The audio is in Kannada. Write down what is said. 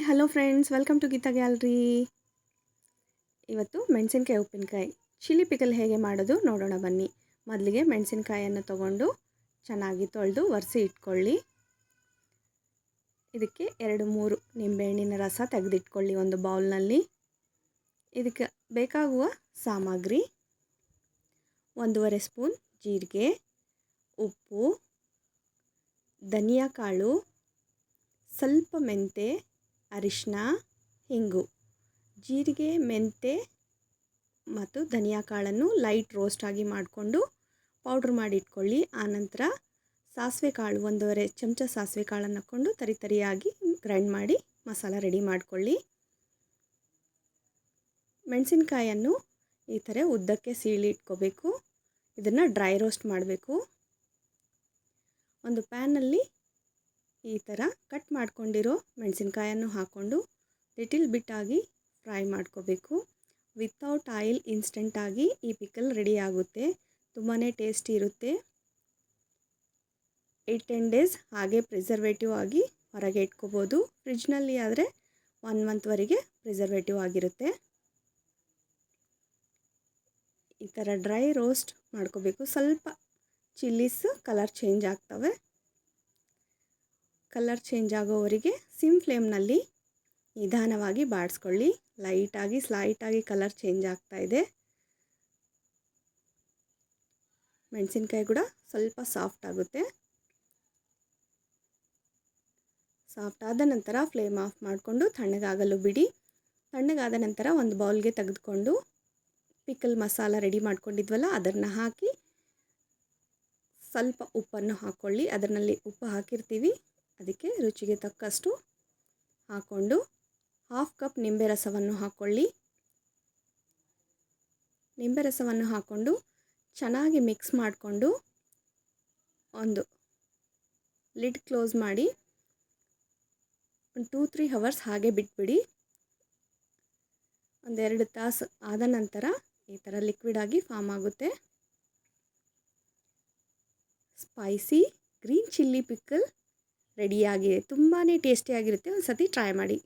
Hello friends, welcome to Geetha gallery. ಇವತ್ತು ಮೆಣಸಿನಕಾಯಿ ಉಪ್ಪಿನಕಾಯಿ ಚಿಲ್ಲಿ ಪಿಕಲ್ ಹೇಗೆ ಮಾಡೋದು ನೋಡೋಣ ಬನ್ನಿ. ಮೊದಲಿಗೆ ಮೆಣಸಿನಕಾಯಿಯನ್ನು ತಗೊಂಡು ಚೆನ್ನಾಗಿ ತೊಳೆದು ಒರೆಸಿ ಇಟ್ಕೊಳ್ಳಿ. ಇದಕ್ಕೆ 2-3 ನಿಂಬೆಹಣ್ಣಿನ ರಸ ತೆಗೆದಿಟ್ಕೊಳ್ಳಿ ಒಂದು ಬೌಲ್ನಲ್ಲಿ. ಇದಕ್ಕೆ ಬೇಕಾಗುವ ಸಾಮಗ್ರಿ: 1.5 ಸ್ಪೂನ್ ಜೀರಿಗೆ, ಉಪ್ಪು, ಧನಿಯಾ ಕಾಳು, ಸ್ವಲ್ಪ ಮೆಂತೆ, ಅರಿಶಿನ, ಹಿಂಗು. ಜೀರಿಗೆ, ಮೆಂತೆ ಮತ್ತು ಧನಿಯಾ ಕಾಳನ್ನು ಲೈಟ್ ರೋಸ್ಟ್ ಆಗಿ ಮಾಡಿಕೊಂಡು ಪೌಡ್ರ್ ಮಾಡಿ ಇಟ್ಕೊಳ್ಳಿ. ಆನಂತರ ಸಾಸಿವೆ ಕಾಳು 1.5 ಚಮಚ ಸಾಸಿವೆ ಕಾಳನ್ನು ಹಾಕ್ಕೊಂಡು ತರಿಯಾಗಿ ಗ್ರೈಂಡ್ ಮಾಡಿ ಮಸಾಲ ರೆಡಿ ಮಾಡಿಕೊಳ್ಳಿ. ಮೆಣಸಿನಕಾಯನ್ನು ಈ ಥರ ಉದ್ದಕ್ಕೆ ಸೀಳಿ ಇಟ್ಕೋಬೇಕು. ಇದನ್ನು ಡ್ರೈ ರೋಸ್ಟ್ ಮಾಡಬೇಕು. ಒಂದು ಪ್ಯಾನಲ್ಲಿ ಈ ಥರ ಕಟ್ ಮಾಡ್ಕೊಂಡಿರೋ ಮೆಣಸಿನಕಾಯನ್ನು ಹಾಕ್ಕೊಂಡು ಲಿಟಿಲ್ ಬಿಟ್ ಆಗಿ ಫ್ರೈ ಮಾಡ್ಕೋಬೇಕು. ವಿತೌಟ್ ಆಯಿಲ್ ಇನ್ಸ್ಟೆಂಟಾಗಿ ಈ ಪಿಕಲ್ ರೆಡಿ ಆಗುತ್ತೆ. ತುಂಬಾ ಟೇಸ್ಟಿ ಇರುತ್ತೆ. 8-10 ಡೇಸ್ ಹಾಗೆ ಪ್ರಿಸರ್ವೇಟಿವ್ ಆಗಿ ಹೊರಗೆ ಇಟ್ಕೋಬೋದು. ಫ್ರಿಡ್ಜ್ನಲ್ಲಿ ಆದರೆ 1 ಮಂತ್ವರೆಗೆ ಪ್ರಿಸರ್ವೇಟಿವ್ ಆಗಿರುತ್ತೆ. ಈ ಥರ ಡ್ರೈ ರೋಸ್ಟ್ ಮಾಡ್ಕೋಬೇಕು. ಸ್ವಲ್ಪ ಚಿಲ್ಲೀಸ್ ಕಲರ್ ಚೇಂಜ್ ಆಗ್ತವೆ. ಕಲರ್ ಚೇಂಜ್ ಆಗೋವರೆಗೆ ಸಿಮ್ ಫ್ಲೇಮ್ನಲ್ಲಿ ನಿಧಾನವಾಗಿ ಬಾಡಿಸ್ಕೊಳ್ಳಿ. ಸ್ಲೈಟಾಗಿ ಕಲರ್ ಚೇಂಜ್ ಆಗ್ತಾ ಇದೆ. ಮೆಣಸಿನ್ಕಾಯಿ ಕೂಡ ಸ್ವಲ್ಪ ಸಾಫ್ಟ್ ಆಗುತ್ತೆ. ಸಾಫ್ಟ್ ಆದ ನಂತರ ಫ್ಲೇಮ್ ಆಫ್ ಮಾಡಿಕೊಂಡು ತಣ್ಣಗಾಗಲು ಬಿಡಿ. ತಣ್ಣಗಾದ ನಂತರ ಒಂದು ಬೌಲ್ಗೆ ತೆಗೆದುಕೊಂಡು ಪಿಕಲ್ ಮಸಾಲ ರೆಡಿ ಮಾಡ್ಕೊಂಡಿದ್ವಲ್ಲ ಅದನ್ನು ಹಾಕಿ ಸ್ವಲ್ಪ ಉಪ್ಪನ್ನು ಹಾಕ್ಕೊಳ್ಳಿ. ಅದರಲ್ಲಿ ಉಪ್ಪು ಹಾಕಿರ್ತೀವಿ, ಅದಕ್ಕೆ ರುಚಿಗೆ ತಕ್ಕಷ್ಟು ಹಾಕ್ಕೊಂಡು 1/2 ಕಪ್ ನಿಂಬೆ ರಸವನ್ನು ಹಾಕ್ಕೊಳ್ಳಿ. ನಿಂಬೆ ರಸವನ್ನು ಹಾಕ್ಕೊಂಡು ಚೆನ್ನಾಗಿ ಮಿಕ್ಸ್ ಮಾಡಿಕೊಂಡು ಒಂದು ಲಿಡ್ ಕ್ಲೋಸ್ ಮಾಡಿ 2-3 ಅವರ್ಸ್ ಹಾಗೆ ಬಿಟ್ಬಿಡಿ. 1-2 ತಾಸು ಆದ ನಂತರ ಈ ಥರ ಲಿಕ್ವಿಡ್ ಆಗಿ ಫಾರ್ಮ್ ಆಗುತ್ತೆ. ಸ್ಪೈಸಿ ಗ್ರೀನ್ ಚಿಲ್ಲಿ ಪಿಕಲ್ ರೆಡಿಯಾಗಿದೆ. ತುಂಬಾ ಟೇಸ್ಟಿಯಾಗಿರುತ್ತೆ. ಒಂದು ಸತಿ ಟ್ರೈ ಮಾಡಿ.